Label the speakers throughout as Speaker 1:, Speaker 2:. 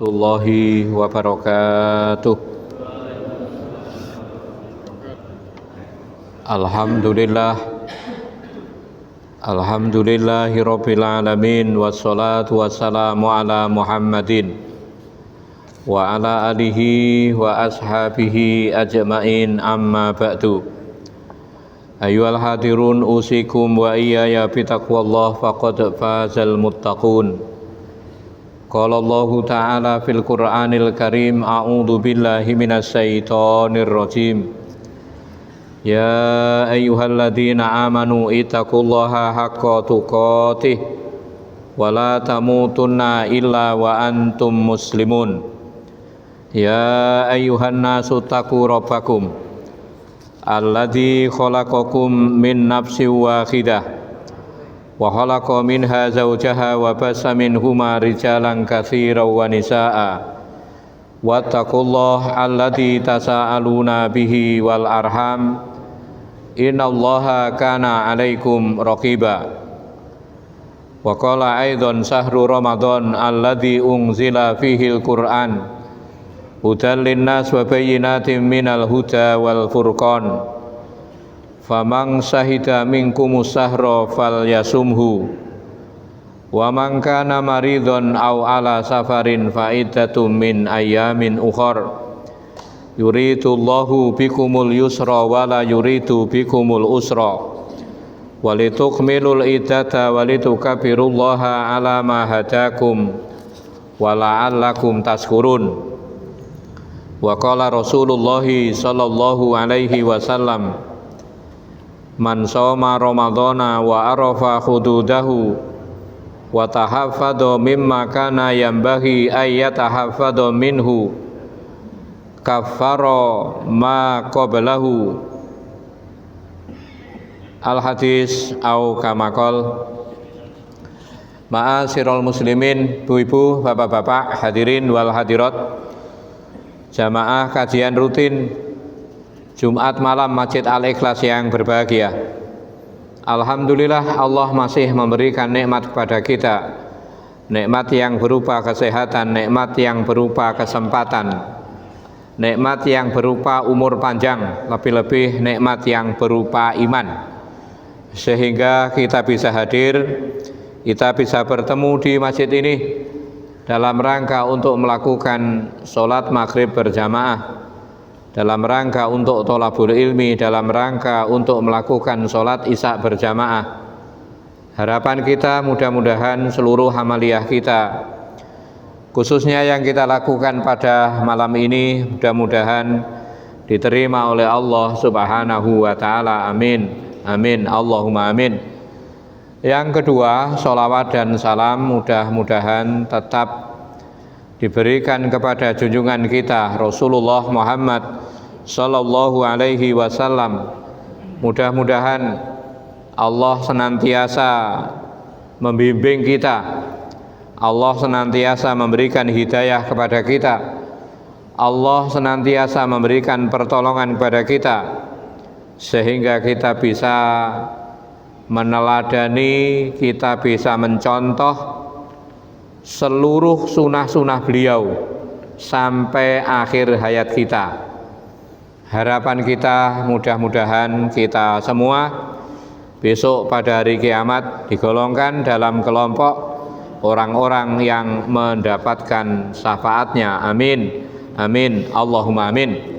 Speaker 1: warahmatullahi wabarakatuh. Alhamdulillahirabbil alamin, wassalatu wassalamu ala Muhammadin wa ala alihi wa ashabihi ajmain, amma ba'du. Ayyuhal hadirun, usikum wa iyaya bitaqwallah, faqad fazal muttaqun. Qala Allahu ta'ala fil Qur'anil Karim, a'udzu billahi minasy syaithanir rajim. Ya ayyuhalladzina amanu ittaqullaha haqqa tuqatih wa la tamutunna illa wa antum muslimun. Ya ayyuhan nasu taqu rabbakum alladzi khalaqakum min nafsin wahidah wa khalaqa minha zawjaha wa bassa minhuma rijalan katsiran wa nisaa'a wattaqullaha alladzi tasaaluna bihi wal arham innallaha kana 'alaikum raqiba. Wa qala aidan sahru ramadan alladzi unzila fihi al-Qur'an hudan linnas wa bayyinatin minal huda wal furqan faman syahida minkumus sahra falyasumhu wa man kana maridun aw ala safarin fa iddatum min ayyamin ukhar yuridullahu bikumul yusra wa la yuridu bikumul usra walitukmilul iddata walitukabbirullaha ala ma hadakum wa la'allakum tashkurun. Wa qala Rasulullah sallallahu alaihi wasallam, man shoma ramadhana wa arafa hududahu wa tahaffadha mimma kana yanbaghi ay yatahaffadha minhu kaffara ma qablahu. Al hadis au kamakol. Ma'asyiral muslimin, ibu-ibu, bapak-bapak, hadirin wal hadirat, jamaah kajian rutin Jumat malam Masjid Al-Ikhlas yang berbahagia. Alhamdulillah, Allah masih memberikan nikmat kepada kita, nikmat yang berupa kesehatan, nikmat yang berupa kesempatan, nikmat yang berupa umur panjang, lebih-lebih nikmat yang berupa iman, sehingga kita bisa hadir, kita bisa bertemu di masjid ini dalam rangka untuk melakukan sholat maghrib berjamaah, dalam rangka untuk thalabul ilmi, dalam rangka untuk melakukan sholat isya berjamaah. Harapan kita mudah-mudahan seluruh amaliyah kita, khususnya yang kita lakukan pada malam ini, mudah-mudahan diterima oleh Allah subhanahu wa ta'ala. Amin, amin, Allahumma amin. Yang kedua, sholawat dan salam mudah-mudahan tetap diberikan kepada junjungan kita Rasulullah Muhammad sallallahu alaihi wasallam. Mudah-mudahan Allah senantiasa membimbing kita, Allah senantiasa memberikan hidayah kepada kita, Allah senantiasa memberikan pertolongan kepada kita, sehingga kita bisa meneladani, kita bisa mencontoh seluruh sunnah-sunnah beliau sampai akhir hayat kita. Harapan kita mudah-mudahan kita semua besok pada hari kiamat digolongkan dalam kelompok orang-orang yang mendapatkan syafaatnya. Amin, amin, Allahumma amin.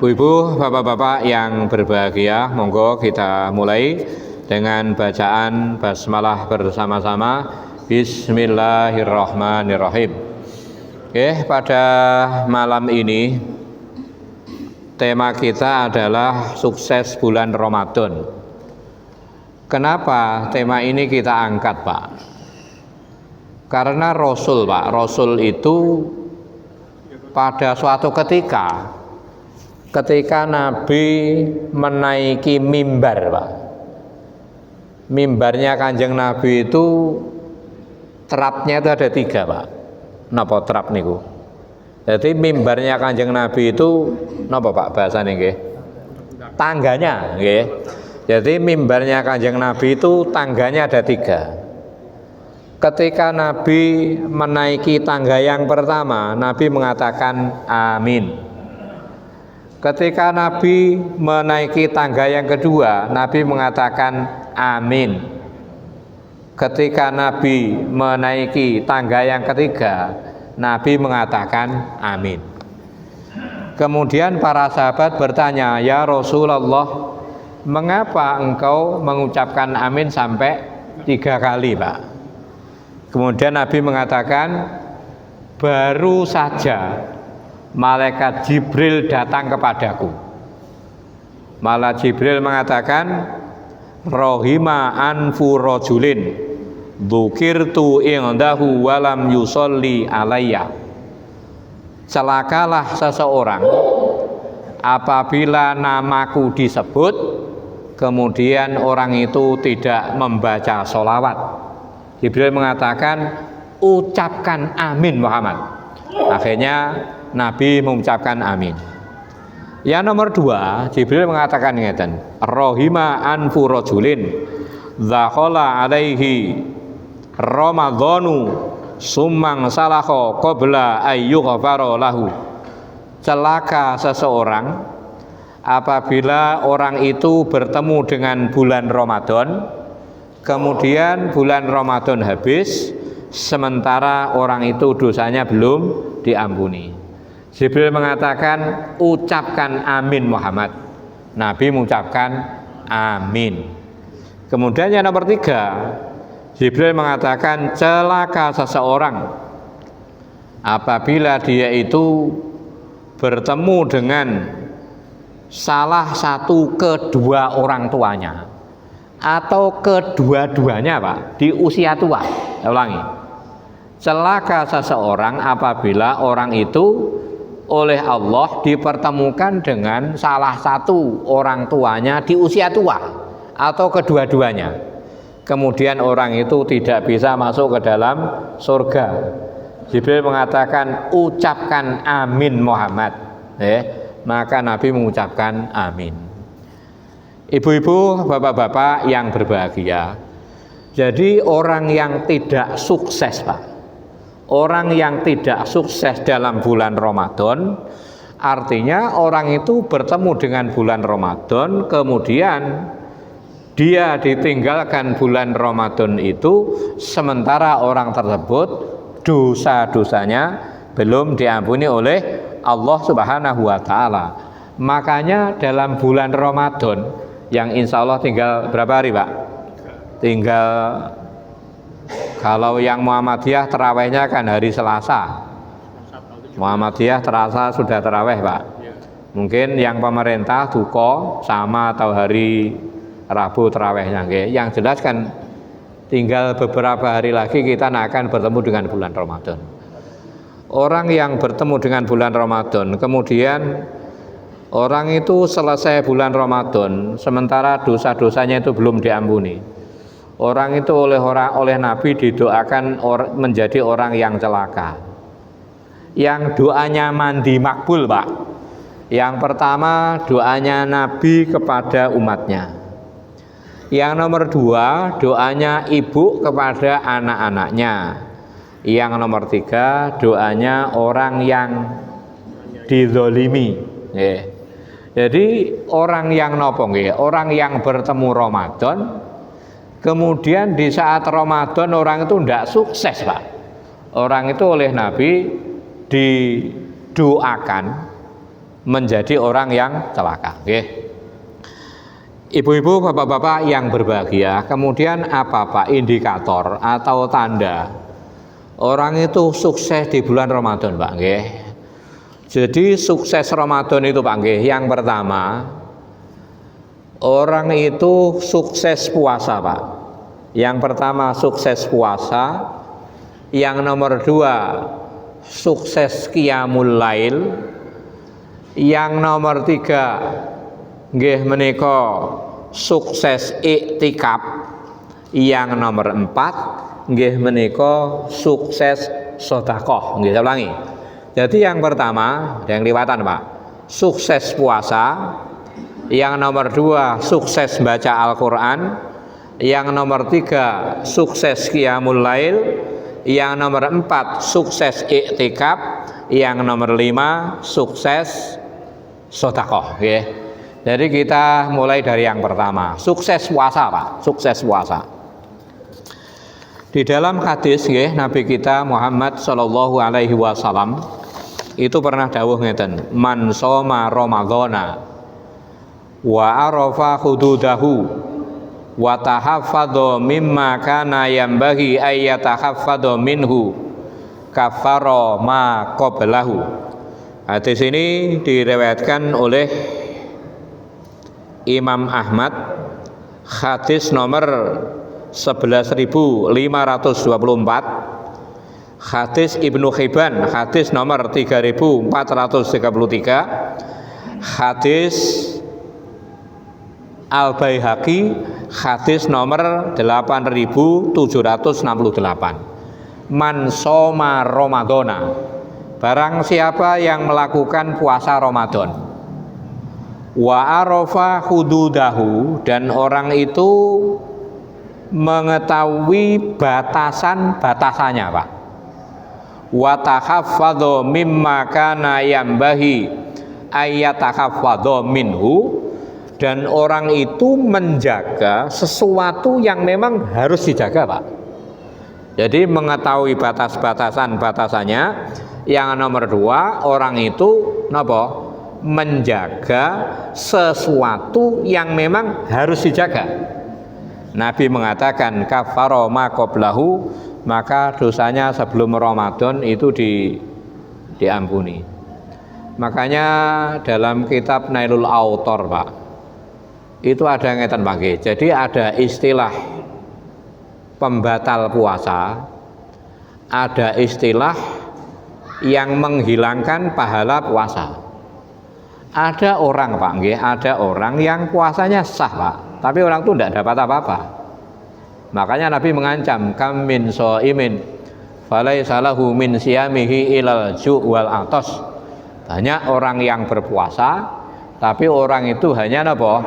Speaker 1: Bu-ibu, bapak-bapak yang berbahagia, monggo kita mulai dengan bacaan basmalah bersama-sama. Bismillahirrahmanirrahim. Oke, pada malam ini tema kita adalah sukses bulan Ramadan. Kenapa tema ini kita angkat, Pak? Karena Rasul, Pak, Rasul itu pada suatu ketika Nabi menaiki mimbar, Pak. Mimbarnya Kanjeng Nabi itu terapnya itu ada 3, Pak. Napa terap niku? Jadi mimbarnya Kanjeng Nabi itu napa, Pak, bahasane nggih? Tangganya, nggih. Jadi mimbarnya Kanjeng Nabi itu tangganya ada 3. Ketika Nabi menaiki tangga yang pertama, Nabi mengatakan amin. Ketika Nabi menaiki tangga yang kedua, Nabi mengatakan amin. Ketika Nabi menaiki tangga yang ketiga, Nabi mengatakan amin. Kemudian para sahabat bertanya, "Ya Rasulullah, mengapa engkau mengucapkan amin sampai 3 kali, Pak?" Kemudian Nabi mengatakan, baru saja malaikat Jibril datang kepadaku. Malaikat Jibril mengatakan, rohima anfu rajulin dzukirtu indahu walam yusolli alayya. Celakalah seseorang apabila namaku disebut, kemudian orang itu tidak membaca sholawat. Jibril mengatakan, ucapkan amin Muhammad. Akhirnya Nabi mengucapkan amin. Yang nomor 2, Jibril mengatakan ngeten, rohima anfu rajulin dzakhala alaihi ramadhanu summang salakho qabla ayyughfara lahu. Celaka seseorang apabila orang itu bertemu dengan bulan Ramadan, kemudian bulan Ramadan habis, sementara orang itu dosanya belum diampuni. Jibril mengatakan, ucapkan amin Muhammad. Nabi mengucapkan amin. Kemudian yang nomor 3, Jibril mengatakan, celaka seseorang apabila dia itu bertemu dengan salah satu kedua orang tuanya atau kedua-duanya, Pak, di usia tua. Saya ulangi, celaka seseorang apabila orang itu oleh Allah dipertemukan dengan salah satu orang tuanya di usia tua atau kedua-duanya, kemudian orang itu tidak bisa masuk ke dalam surga. Jibril mengatakan, ucapkan amin Muhammad. Maka Nabi mengucapkan amin. Ibu-ibu, bapak-bapak yang berbahagia, jadi orang yang tidak sukses, Pak, orang yang tidak sukses dalam bulan Ramadan, artinya orang itu bertemu dengan bulan Ramadan, kemudian dia ditinggalkan bulan Ramadan itu, sementara orang tersebut dosa-dosanya belum diampuni oleh Allah Subhanahu wa Ta'ala. Makanya dalam bulan Ramadan yang insya Allah tinggal berapa hari, Pak? Tinggal, kalau yang Muhammadiyah terawihnya kan hari Selasa. Muhammadiyah terasa sudah terawih, Pak. Mungkin yang pemerintah duko sama atau hari Rabu terawihnya. Yang jelas kan tinggal beberapa hari lagi kita akan bertemu dengan bulan Ramadan. Orang yang bertemu dengan bulan Ramadan, kemudian orang itu selesai bulan Ramadan, sementara dosa-dosanya itu belum diampuni. Orang itu oleh Nabi didoakan menjadi orang yang celaka. Yang doanya mandi makbul, Pak. Yang pertama, doanya Nabi kepada umatnya. Yang nomor 2, doanya ibu kepada anak-anaknya. Yang nomor 3, doanya orang yang dizolimi. Jadi orang yang nopo nggih, orang yang bertemu Ramadan, kemudian di saat Ramadan orang itu tidak sukses, Pak. Orang itu oleh Nabi didoakan menjadi orang yang celaka. Ibu-ibu, bapak-bapak yang berbahagia, kemudian apa, Pak, indikator atau tanda orang itu sukses di bulan Ramadan, Pak? Jadi sukses Ramadan itu, Pak, yang pertama, orang itu sukses puasa, Pak. Yang pertama sukses puasa. Yang nomor 2 sukses qiyamul lail. Yang nomor 3 nggih menika sukses iktikaf. Yang nomor 4 nggih menika sukses sedekah. Nggih, saya ulangi. Jadi yang pertama, yang liwatan, Pak, sukses puasa. Yang nomor 2 sukses baca Al-Quran. Yang nomor 3 sukses qiyamul lail. Yang nomor 4 sukses iktikaf. Yang nomor 5 sukses sedekah, nggih. Jadi kita mulai dari yang pertama, sukses puasa, Pak. Sukses puasa. Di dalam hadis nggih Nabi kita Muhammad sallallahu alaihi wasallam itu pernah dawuh ngeten, man shoma ramadhana wa arafa hududahu wa tahaffadha mimma kana yambaghi ay yatahaffadha minhu kafara ma qablahu. Hadis ini diriwayatkan oleh Imam Ahmad, hadis nomor 11.524, hadis Ibnu Hibban, hadis nomor 3.433, hadis Al-Baihaqi, hadis nomor 8.768. Man shoma Ramadhana, barang siapa yang melakukan puasa Ramadan, wa arafa hududahu, dan orang itu mengetahui batasan-batasannya, Pak. Wa tahaffadha mimma kana yambahi ayatahaffadha minhu, dan orang itu menjaga sesuatu yang memang harus dijaga, Pak. Jadi mengetahui batas-batasan-batasannya. Yang nomor 2, orang itu napa? Menjaga sesuatu yang memang harus dijaga. Nabi mengatakan kafara ma qablahu, maka dosanya sebelum Ramadan itu diampuni. Makanya dalam kitab Nailul Autor, Pak, itu ada ngeten, Pak. Jadi ada istilah pembatal puasa, ada istilah yang menghilangkan pahala puasa. Ada orang, Pak, ada orang yang puasanya sah, Pak, tapi orang itu tidak dapat apa-apa. Makanya Nabi mengancam, kam min shaimin falaisa lahu min siyamihi ilal ju' wal atas. Banyak orang yang berpuasa, tapi orang itu hanya apa?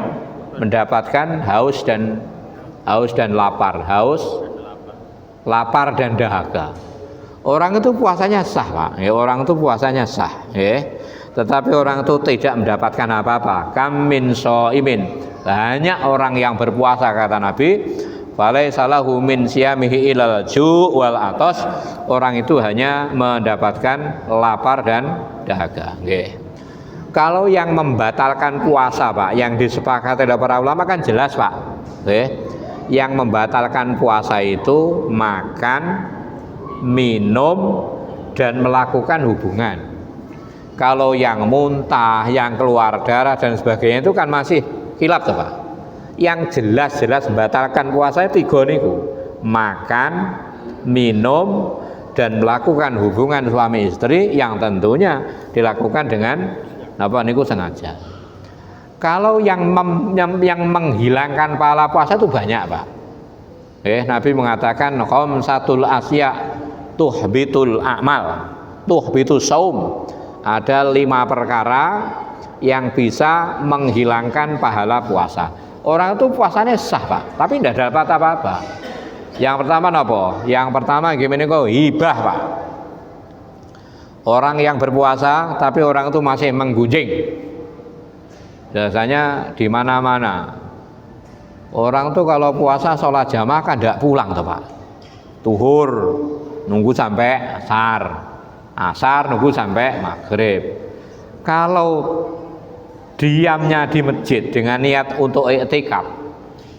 Speaker 1: Mendapatkan haus dan lapar, lapar dan dahaga. Orang itu puasanya sah, Pak. Orang itu puasanya sah, tetapi orang itu tidak mendapatkan apa-apa. Kam min shaimin, banyak orang yang berpuasa, kata Nabi, falaisa lahu min siyamihi ilal ju' wal atas. Orang itu hanya mendapatkan lapar dan dahaga. Kalau yang membatalkan puasa, Pak, yang disepakati oleh para ulama kan jelas, Pak. Yang membatalkan puasa itu makan, minum, dan melakukan hubungan. Kalau yang muntah, yang keluar darah dan sebagainya itu kan masih khilaf, Pak. Yang jelas-jelas membatalkan puasa itu 3 niku: makan, minum, dan melakukan hubungan suami istri yang tentunya dilakukan dengan niku sengaja. Kalau yang menghilangkan pahala puasa itu banyak, Pak. Nabi mengatakan khamsatul asya tuhbitul a'mal, tuhbitus saum. Ada 5 perkara yang bisa menghilangkan pahala puasa. Orang itu puasanya sah, Pak, tapi tidak dapat apa-apa. Yang pertama apa? Yang pertama gimana kok? Hibah, Pak. Orang yang berpuasa tapi orang itu masih menggunjing. Biasanya di mana-mana. Orang tuh kalau puasa sholat jamaah kan tidak pulang tuh, Pak. Tuhur nunggu sampai asar nunggu sampai maghrib. Kalau diamnya di masjid dengan niat untuk iktikaf,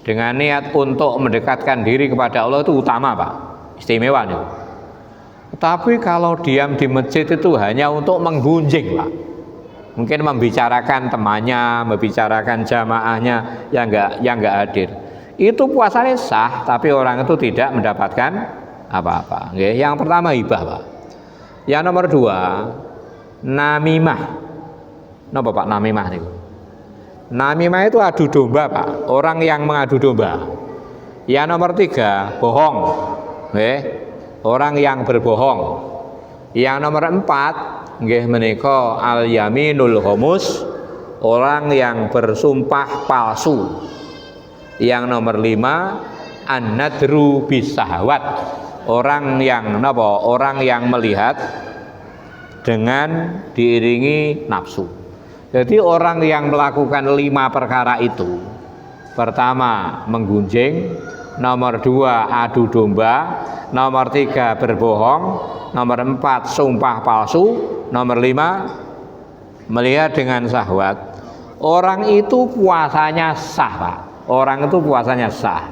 Speaker 1: dengan niat untuk mendekatkan diri kepada Allah, itu utama, Pak, istimewa nih. Tapi kalau diam di masjid itu hanya untuk menggunjing, Pak, mungkin membicarakan temannya, membicarakan jamaahnya yang enggak hadir, itu puasanya sah, tapi orang itu tidak mendapatkan apa-apa. Yang pertama hibah, Pak. Yang nomor 2 namimah. Napa, Pak, namimah niku? Namimah itu adu domba, Pak. Orang yang mengadu domba. Yang nomor 3 bohong. Orang yang berbohong. Yang nomor 4 nggih menika al yaminul ghamus, orang yang bersumpah palsu. Yang nomor 5 an-nadru bisahwat. Orang yang napa? Orang yang melihat dengan diiringi nafsu. Jadi orang yang melakukan 5 perkara itu, pertama menggunjing, nomor 2 adu domba, nomor 3 berbohong, nomor 4 sumpah palsu, nomor 5 melihat dengan syahwat. Orang itu puasanya sah, Pak. Orang itu puasanya sah,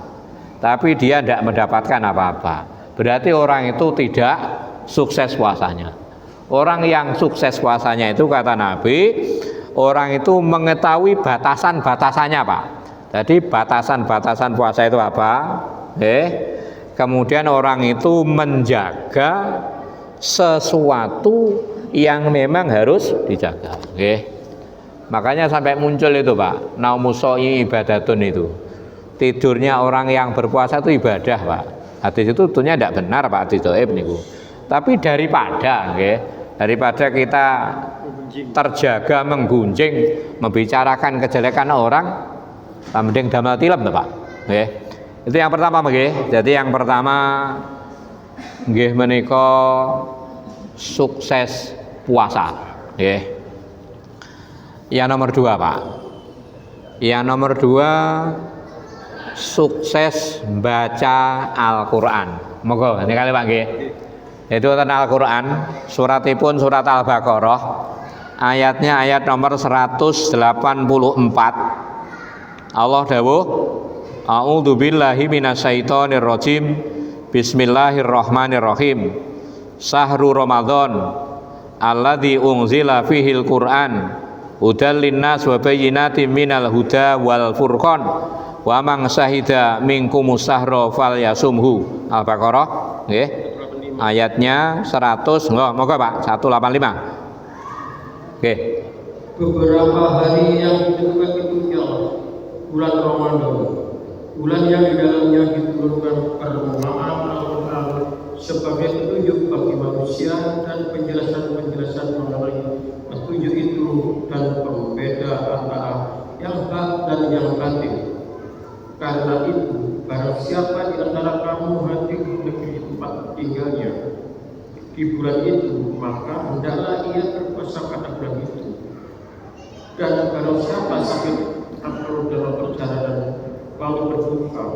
Speaker 1: tapi dia tidak mendapatkan apa-apa. Berarti orang itu tidak sukses puasanya. Orang yang sukses puasanya itu kata Nabi, orang itu mengetahui batasan-batasannya, Pak. Jadi batasan-batasan puasa itu apa? Kemudian orang itu menjaga sesuatu yang memang harus dijaga. Makanya sampai muncul itu, Pak, naumusoi ibadatun itu. Tidurnya orang yang berpuasa itu ibadah, Pak. Hadis itu tentunya tidak benar, Pak, hadis dhaif niku. Tapi daripada kita terjaga menggunjing, membicarakan kejelekan orang, mending damel tilem, Pak. Itu yang pertama, nggih. Jadi yang pertama nggih menika sukses puasa, nggih. Yang nomor 2, Pak. Yang nomor 2 sukses baca Al-Qur'an. Monggo ini kali, Pak, nggih. Itu tentang Al-Qur'an, suratipun surat Al-Baqarah, ayatnya ayat nomor 184. Allah dawuh, a'udzu billahi minasyaitonir rajim. Bismillahirrahmanirrahim. Sahru Ramadan alladzi unzila fihil Qur'an hudal linnas wa bayyinatin minal huda wal furqan wa man syahida minkumus sahra falyasumhu. Al-Baqarah nggih. Ayatnya 100, moga Pak, 185. Oke.
Speaker 2: Beberapa hari yang ditentukan itu ialah bulan Ramadan, bulan yang di dalamnya diturunkan permulaan Al-Quran sebagai petunjuk bagi manusia dan penjelasan-penjelasan mengenai petunjuk itu dan pembeda antara yang hak dan yang batil. Karena itu, barang siapa di antara kamu hati negeri tempat tinggalnya di bulan itu, maka hendaklah ia berpuasa pada bulan itu. Dan barang siapa sakit atau dalam perjalanan lalu berbuka,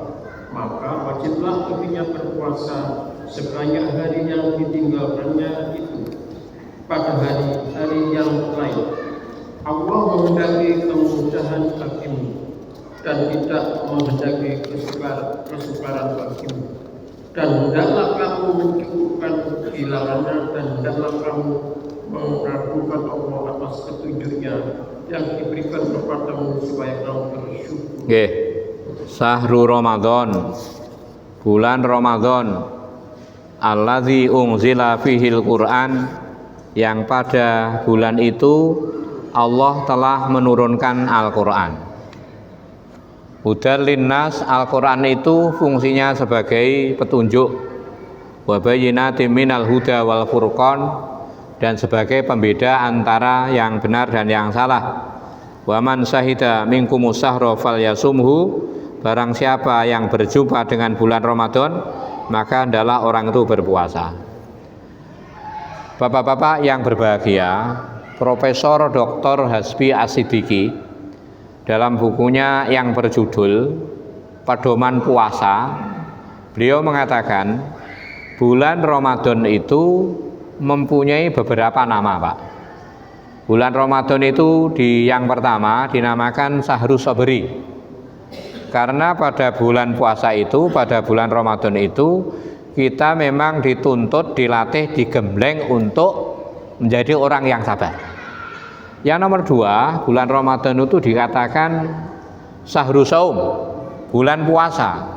Speaker 2: maka wajiblah baginya berpuasa sebanyak hari yang ditinggalkannya itu pada hari-hari yang lain. Allah menghendaki kemudahan bagimu dan tidak menghendaki kesukaran bagimu. Dan hendaklah kamu mencukupkan kehilangannya, dan hendaklah kamu mengagungkan Allah atas petunjuknya yang diberikan kepadamu supaya kamu bersyukur.
Speaker 1: Nggih. Sahru Ramadan, bulan Ramadan, alladzi unzila fihil Qur'an, yang pada bulan itu Allah telah menurunkan Al-Qur'an. Hudal linnas, Al-Qur'an itu fungsinya sebagai petunjuk, wa bayyinatin minal huda wal furqan, dan sebagai pembeda antara yang benar dan yang salah. Wa man syahida minkumus sahra falyasumhu, barang siapa yang berjumpa dengan bulan Ramadan, maka hendaklah orang itu berpuasa. Bapak-bapak yang berbahagia, Profesor Dr. Hasbi As-Siddiqi dalam bukunya yang berjudul Pedoman Puasa, beliau mengatakan bulan Ramadan itu mempunyai beberapa nama, Pak. Bulan Ramadan itu yang pertama dinamakan Syahrus Sabri, karena pada bulan puasa itu, pada bulan Ramadan itu kita memang dituntut, dilatih, digembleng untuk menjadi orang yang sabar. Yang nomor 2, bulan Ramadan itu dikatakan Syahrus Saum, bulan puasa,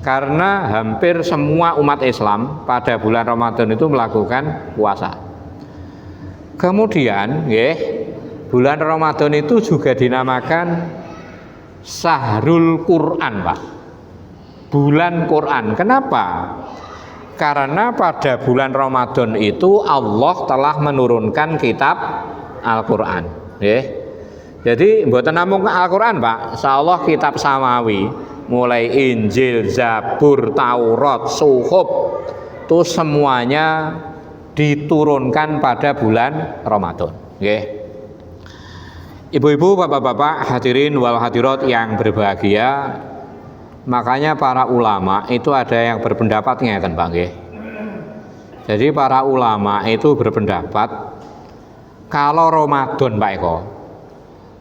Speaker 1: karena hampir semua umat Islam pada bulan Ramadan itu melakukan puasa. Kemudian bulan Ramadan itu juga dinamakan Syahrul Quran, Pak. Bulan Quran. Kenapa? Karena pada bulan Ramadan itu Allah telah menurunkan kitab Al-Quran. Jadi mboten namung Al-Quran, Pak, insyaallah kitab samawi mulai Injil, Zabur, Taurat, Suhuf, itu semuanya diturunkan pada bulan Ramadan. Nggih. Ibu-ibu, bapak-bapak, hadirin wal hadirat yang berbahagia, makanya para ulama itu ada yang berpendapat ngeten Pak nggih. Jadi para ulama itu berpendapat kalau Ramadan Pak Eko,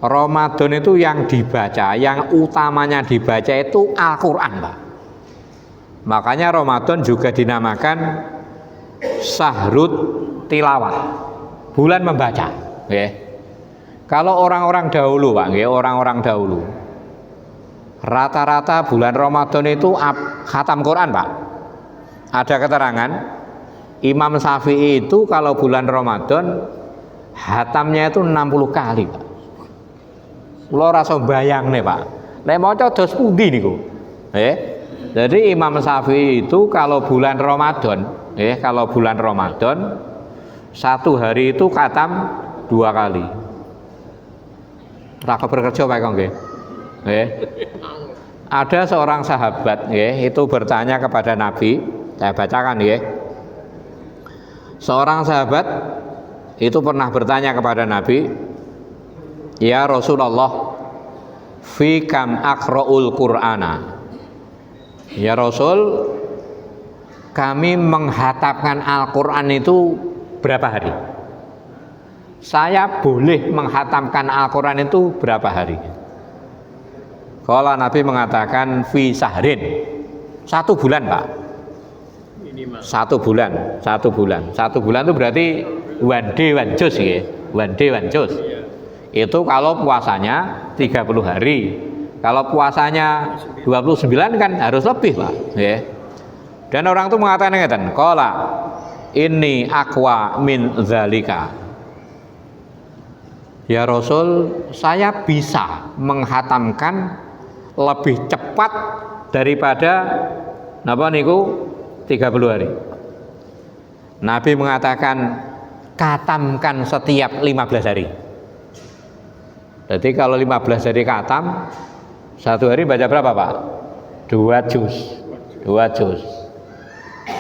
Speaker 1: Ramadan itu yang dibaca, yang utamanya dibaca itu Al-Quran Pak. Makanya Ramadan juga dinamakan Syahrut Tilawah, bulan membaca. Kalau orang-orang dahulu Pak, orang-orang dahulu rata-rata bulan Ramadan itu khatam Quran Pak. Ada keterangan Imam Syafi'i itu kalau bulan Ramadan hatamnya itu 60 kali Pak. Kula rasa bayang nih Pak. Nek maca dos pundi niku? Jadi Imam Syafi'i itu kalau bulan Ramadan, kalau bulan Ramadan satu hari itu khatam 2 kali. Raka bekerja Pak nggih. Ada seorang sahabat itu bertanya kepada Nabi, saya bacakan ya. Seorang sahabat itu pernah bertanya kepada Nabi, "Ya Rasulullah, fi kam aqra'ul Qur'ana?" Ya Rasul, kami menghatamkan Al-Qur'an itu berapa hari? Saya boleh menghatamkan Al-Qur'an itu berapa hari? Kalau Nabi mengatakan fi sahrin, 1 bulan Pak. Satu bulan itu berarti one day one juz ya, one day one juz. Itu kalau puasanya 30 hari. Kalau puasanya 29 kan harus lebih Pak. Dan orang itu mengatakan ngeten, qala inni aqwa min zalika. Ya Rasul, saya bisa menghatamkan lebih cepat daripada napa niku 30 hari. Nabi mengatakan katamkan setiap 15 hari. Jadi kalau 15 hari katam, 1 hari baca berapa Pak? 2 juz. 2 juz.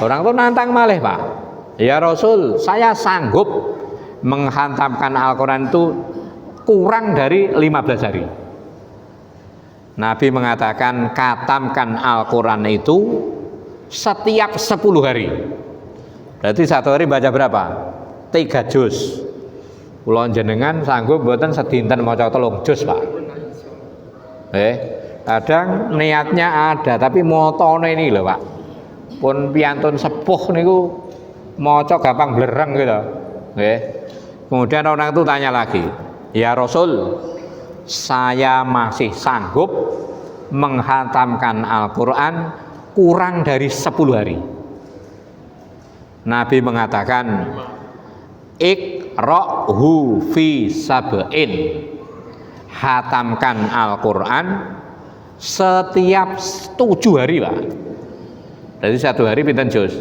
Speaker 1: Orang itu nantang malih Pak. Ya Rasul, saya sanggup menghantamkan Al-Quran itu kurang dari 15 hari. Nabi mengatakan katamkan Al-Quran itu setiap 10 hari. Berarti 1 hari baca berapa? 3 juz. Kula jenengan sanggup mboten sedinten maca 3 juz Pak. Kadang niatnya ada tapi motone ini lho Pak. Pun piantun sepuh niku maca gampang blereng gitu. Kemudian orang itu tanya lagi, "Ya Rasul, saya masih sanggup menghatamkan Al-Qur'an kurang dari 10 hari." Nabi mengatakan iqra'hu fi sab'in, hatamkan Al-Quran setiap 7 hari Pak. Jadi 1 hari pinten juz?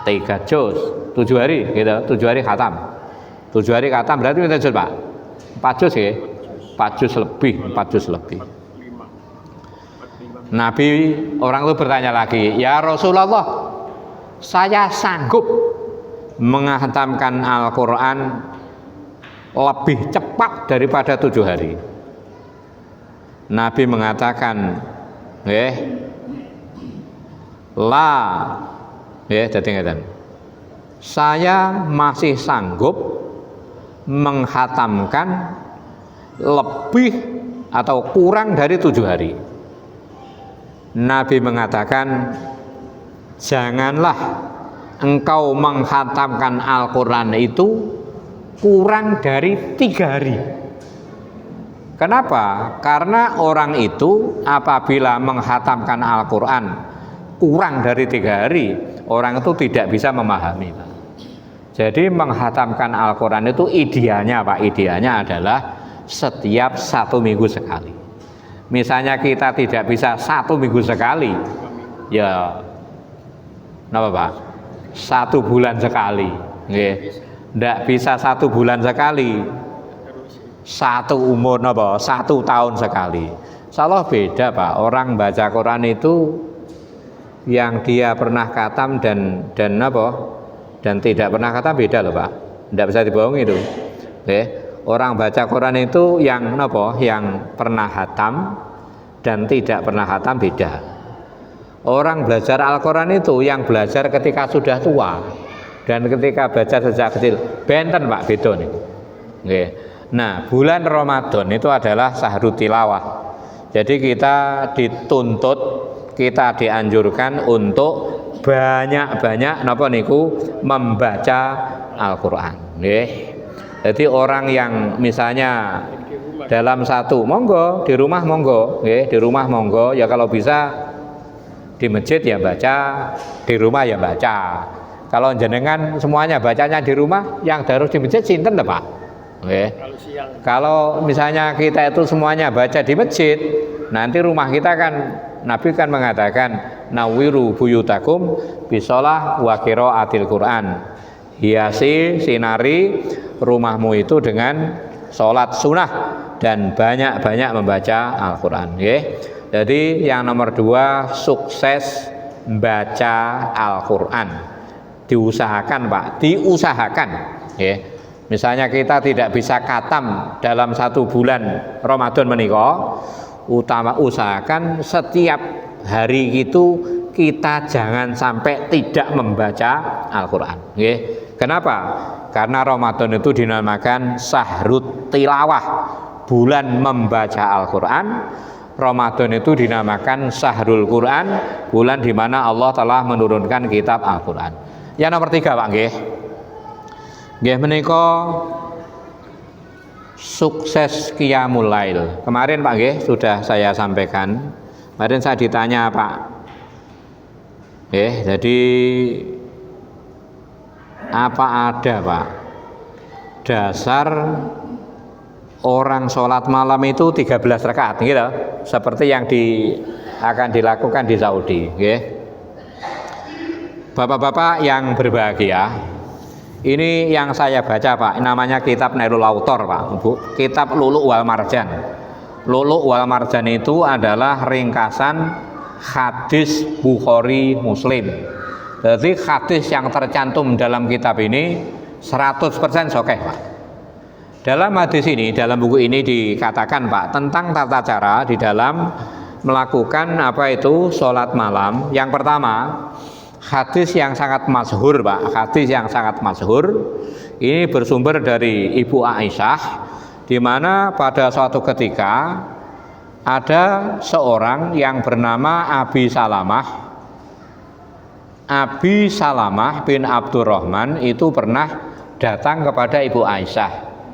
Speaker 1: 3 juz. 7 hari gitu, 7 hari khatam. 7 hari khatam berarti pinten juz Pak? 4 juz ya? 4 juz lebih, 4 juz lebih. Nabi, orang itu bertanya lagi, "Ya Rasulullah, saya sanggup menghatamkan Al-Quran lebih cepat daripada 7 hari." Nabi mengatakan, saya masih sanggup menghatamkan lebih atau kurang dari 7 hari. Nabi mengatakan, janganlah engkau menghatamkan Al-Quran itu kurang dari 3 hari. Kenapa? Karena orang itu apabila menghatamkan Al-Quran kurang dari 3 hari, orang itu tidak bisa memahami Pak. Jadi menghatamkan Al-Quran itu idealnya Pak, idealnya adalah setiap 1 minggu sekali. Misalnya kita tidak bisa 1 minggu sekali, ya apa Pak? 1 bulan sekali, tidak bisa 1 bulan sekali, 1 umur 1 tahun sekali. Insyaallah beda Pak. Orang baca Quran itu yang dia pernah khatam dan apa? Dan tidak pernah khatam beda loh Pak. Tidak bisa dibohongi itu. Oke. Orang baca Quran itu yang apa? Yang pernah khatam dan tidak pernah khatam beda. Orang belajar Al-Quran itu yang belajar ketika sudah tua dan ketika baca sejak kecil benten Pak, beda nih. Oke. Nah, bulan Ramadan itu adalah syahrul tilawah. Jadi kita dituntut, kita dianjurkan untuk banyak-banyak napa niku membaca Al-Quran. Nggih. Jadi orang yang misalnya dalam satu monggo di rumah monggo, nggih, di rumah monggo ya, kalau bisa di masjid ya baca, di rumah ya baca. Kalau jenengan semuanya bacanya di rumah, yang harus di masjid sinten lho Pak? Nggih. Kalau misalnya kita itu semuanya baca di masjid, nanti rumah kita kan Nabi kan mengatakan nawiru buyutakum bisolah wa qiraatil Quran. Hiasi, sinari rumahmu itu dengan sholat sunnah dan banyak-banyak membaca Al-Quran. Jadi yang nomor 2, sukses membaca Al-Quran. Diusahakan Pak, diusahakan. Misalnya kita tidak bisa khatam dalam 1 bulan Ramadan menika, usahakan setiap hari itu kita jangan sampai tidak membaca Al-Quran. Kenapa? Karena Ramadan itu dinamakan syahrut tilawah, bulan membaca Al-Quran. Ramadan itu dinamakan syahrul Quran, bulan di mana Allah telah menurunkan kitab Al-Quran. Yang nomor 3 Pak nggih. Nggih menika sukses qiyamul lail. Kemarin Pak nggih sudah saya sampaikan. Kemarin saya ditanya Pak. Jadi apa ada Pak dasar orang sholat malam itu 13 rakaat gitu, seperti yang akan dilakukan di Saudi. Bapak-bapak yang berbahagia, ini yang saya baca Pak, namanya kitab Nailul Autor Pak, Bu. Kitab Lu'lu' wal Marjan. Lu'lu' wal Marjan itu adalah ringkasan hadis Bukhari Muslim. Jadi hadis yang tercantum dalam kitab ini 100% sahih Pak. Dalam hadis ini, dalam buku ini dikatakan Pak tentang tata cara di dalam melakukan apa itu sholat malam. Yang pertama, hadis yang sangat masyhur Pak, hadis yang sangat masyhur ini bersumber dari Ibu Aisyah, di mana pada suatu ketika ada seorang yang bernama Abi Salamah bin Abdurrahman itu pernah datang kepada Ibu Aisyah,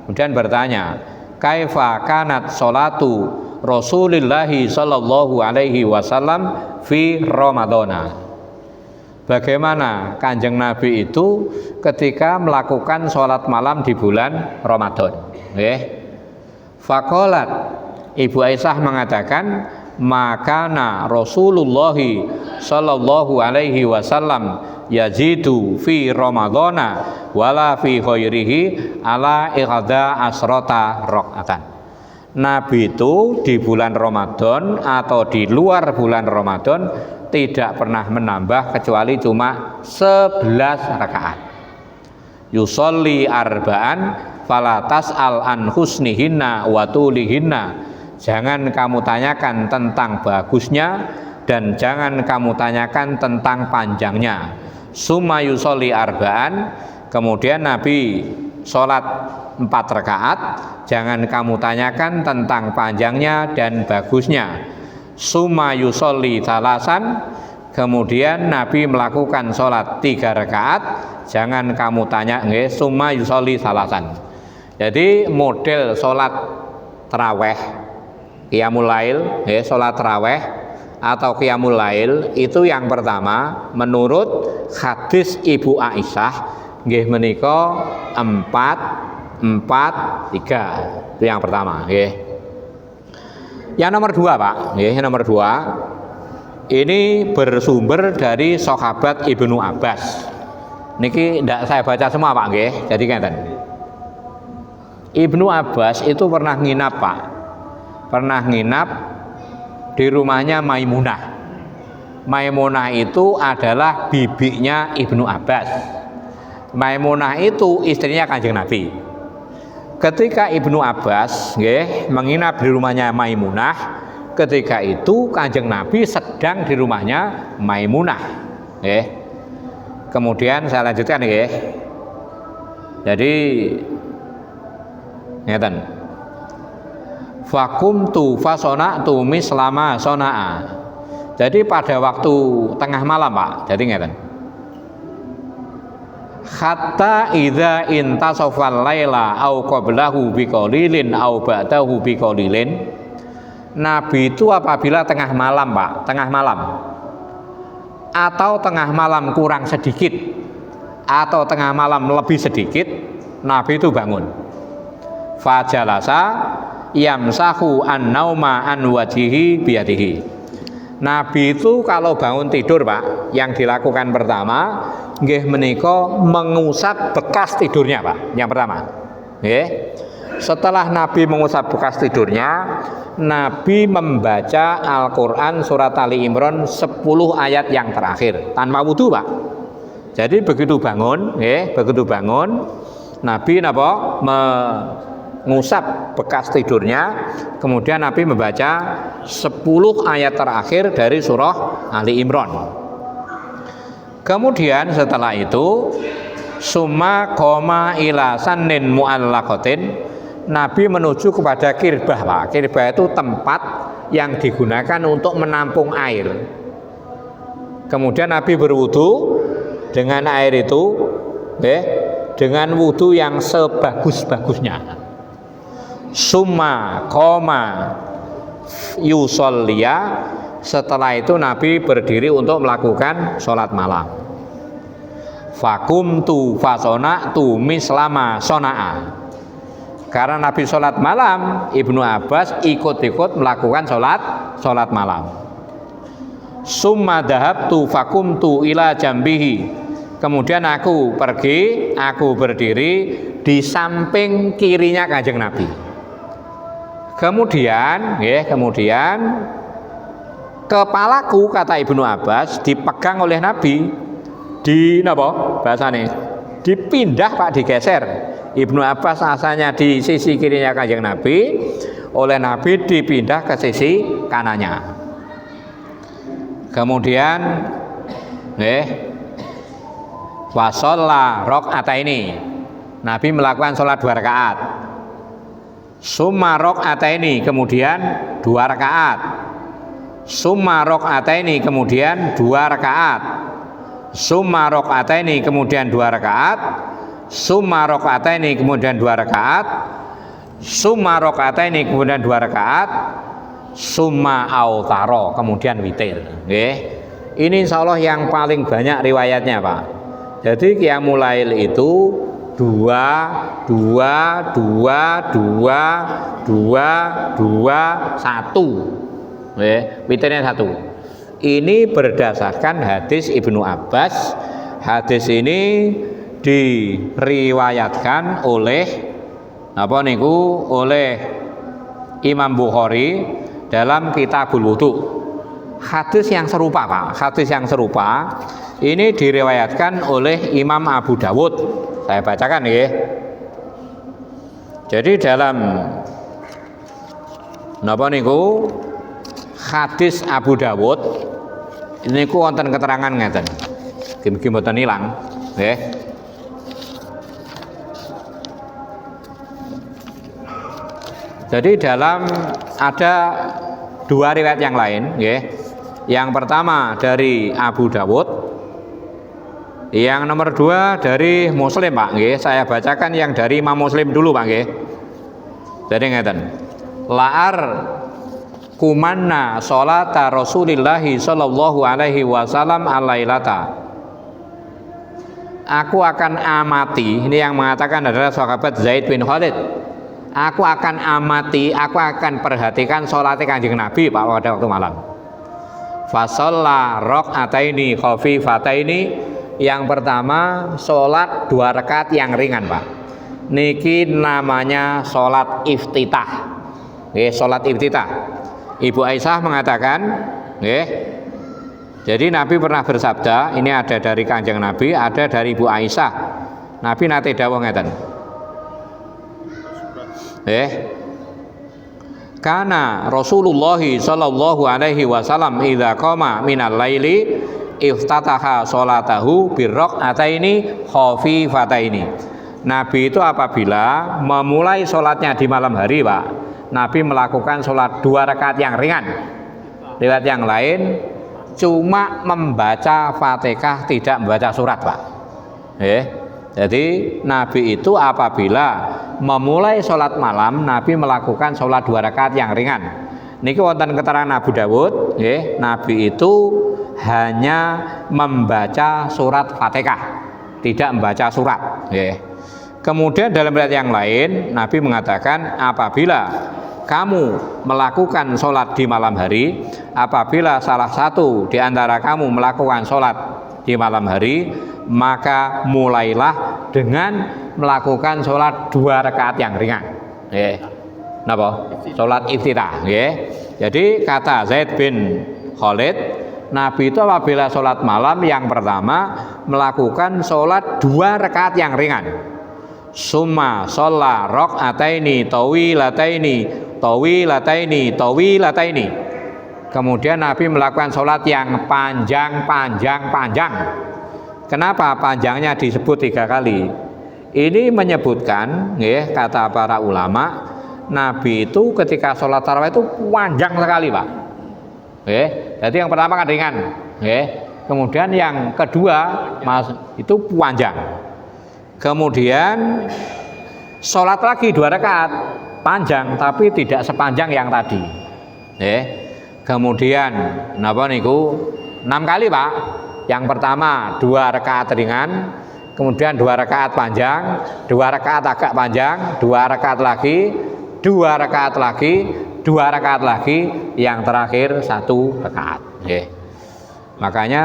Speaker 1: kemudian bertanya, kaifa kanat sholatu Rasulillahi sallallahu alaihi wasallam fi Ramadana. Bagaimana Kanjeng Nabi itu ketika melakukan sholat malam di bulan Ramadan. Faqalat, Ibu Aisyah mengatakan, makana Rasulullahi sallallahu alaihi wasallam yazidu fi Ramadana wala fi ghairihi ala iqda asrota rakaatan. Nabi itu di bulan Ramadan atau di luar bulan Ramadan tidak pernah menambah kecuali cuma 11 rakaat. Yusolli arba'an fala tas'al an husnihinna wa tulihinna. Jangan kamu tanyakan tentang bagusnya dan jangan kamu tanyakan tentang panjangnya. Summa yusolli arba'an, kemudian Nabi sholat 4 rakaat, jangan kamu tanyakan tentang panjangnya dan bagusnya. Summa yusolli salasan, kemudian Nabi melakukan sholat 3 rakaat, jangan kamu tanya summa yusolli salasan. Jadi model sholat taraweh, qiyamul lail, sholat taraweh atau qiyamul lail itu yang pertama menurut hadis Ibu Aisyah nggih menika 4-4-3, itu yang pertama nggih. Yang nomor 2 Pak, yang nomor 2 ini bersumber dari sahabat Ibnu Abbas. Niki ndak saya baca semua Pak nggih. Jadi ngeten. Ibnu Abbas itu pernah nginap Pak. Pernah nginap di rumahnya Maimunah. Maimunah itu adalah bibinya Ibnu Abbas. Maimunah itu istrinya Kanjeng Nabi. Ketika Ibnu Abbas menginap di rumahnya Maimunah, ketika itu Kanjeng Nabi sedang di rumahnya Maimunah. Kemudian saya lanjutkan Jadi ngeten. Fakumtu fasona'tu mislama sona'a. Jadi pada waktu tengah malam, Pak. Jadi ngeten. Hatta idza intasafal laila au qablahu biqaulin au ba'dahu biqaulin. Nabi itu apabila tengah malam, Pak, tengah malam. Atau tengah malam kurang sedikit atau tengah malam lebih sedikit, Nabi itu bangun. Fajalasa yamsahu an-nauma an wajihi biyadihi. Nabi itu kalau bangun tidur, Pak, yang dilakukan pertama nggih menika mengusap bekas tidurnya, Pak. Yang pertama. Setelah Nabi mengusap bekas tidurnya, Nabi membaca Al-Qur'an surat Ali Imran 10 ayat yang terakhir tanpa wudu, Pak. Jadi begitu bangun, Nabi mengusap bekas tidurnya, kemudian Nabi membaca 10 ayat terakhir dari surah Ali Imran. Kemudian setelah itu summa qoma ila sannin mu'allaqatin, Nabi menuju kepada kirbah, Pak. Kirbah itu tempat yang digunakan untuk menampung air. Kemudian Nabi berwudu dengan air itu, dengan wudu yang sebagus-bagusnya. Summa qoma yusolliya, setelah itu Nabi berdiri untuk melakukan sholat malam. Fakumtu fasona'tu mislama sona'a. Karena Nabi sholat malam, Ibnu Abbas ikut-ikut melakukan sholat malam. Summa dahabtu fakumtu ila jambihi. Kemudian aku pergi, aku berdiri di samping kirinya Kanjeng Nabi. Kemudian kepalaku, kata Ibnu Abbas, dipegang oleh Nabi, dipindah, Pak, digeser. Ibnu Abbas asalnya di sisi kirinya Kanjeng Nabi, oleh Nabi dipindah ke sisi kanannya. Kemudian wasolla rok'ataini, Nabi melakukan sholat 2 rakaat. Summa rok'ataini, kemudian 2 rakaat. Summa rok'ataini, kemudian 2 rakaat. Summa rok'ataini, kemudian 2 rakaat. Summa rok'ataini, kemudian 2 rakaat. Summa rok'ataini, kemudian 2 rakaat. Summa autaro, kemudian witir. Ini insya Allah yang paling banyak riwayatnya, Pak. Jadi qiyamul lail itu 2, 2, 2, 2, 2, 2, 1. Witirnya 1. Ini berdasarkan hadis Ibnu Abbas. Hadis ini diriwayatkan oleh oleh Imam Bukhari dalam Kitabul Wudu. Hadis yang serupa, Pak. Hadis yang serupa ini diriwayatkan oleh Imam Abu Dawud. Saya bacakan Jadi dalam hadis Abu Dawud ini wonten keterangan ngeten. Mugi mboten ilang, Jadi dalam ada 2 riwayat yang lain, Yang pertama dari Abu Dawud, yang nomor 2 dari Muslim, Pak. Saya bacakan yang dari Imam Muslim dulu, Pak. Jadi ngeten. La'ar kumanna sholata Rasulillahi sallallahu alaihi wasallam alailata. Aku akan amati, ini yang mengatakan adalah sahabat Zaid bin Khalid. Aku akan amati, aku akan perhatikan sholatnya Kanjeng Nabi, Pak, pada waktu malam. Fasalla rok'ataini khafifataini. Yang pertama sholat 2 rakaat yang ringan, Pak. Niki namanya sholat iftitah. Sholat iftitah. Ibu Aisyah mengatakan, nggih. Jadi Nabi pernah bersabda, ini ada dari Kanjeng Nabi, ada dari Ibu Aisyah. Nabi nate dawuh ngeten. Kana Rasulullah sallallahu alaihi wasallam idza qama minal laili iftataha salatahu birraqataini khafifataini. Nabi itu apabila memulai sholatnya di malam hari, Pak, Nabi melakukan sholat 2 rakaat yang ringan. Riwayat yang lain cuma membaca Fatihah, tidak membaca surat, Pak. Jadi Nabi itu apabila memulai sholat malam, Nabi melakukan sholat 2 rakaat yang ringan. Niki wonten keterangan Abu Dawud, Nabi itu hanya membaca surat Fatihah, tidak membaca surat. Kemudian dalam riwayat yang lain, Nabi mengatakan apabila kamu melakukan sholat di malam hari, apabila salah satu di antara kamu melakukan sholat di malam hari, maka mulailah dengan melakukan sholat 2 rakaat yang ringan. Napa? Sholat iftitah. Jadi kata Zaid bin Khalid, Nabi itu apabila sholat malam yang pertama melakukan sholat 2 rakaat yang ringan. Summa sholla raq'ataini tawilataini. Kemudian Nabi melakukan sholat yang panjang. Kenapa panjangnya disebut 3 kali? Ini menyebutkan, kata para ulama, Nabi itu ketika sholat tarawih itu panjang sekali, Pak. Jadi yang pertama kan ringan, kemudian yang kedua itu panjang. Kemudian sholat lagi 2 rakaat panjang, tapi tidak sepanjang yang tadi. Kemudian napa niku 6 kali, Pak. Yang pertama 2 rakaat ringan, kemudian 2 rakaat panjang, 2 rakaat agak panjang, 2 rakaat lagi, 2 rakaat lagi, 2 rakaat lagi, yang terakhir 1 rakaat. Makanya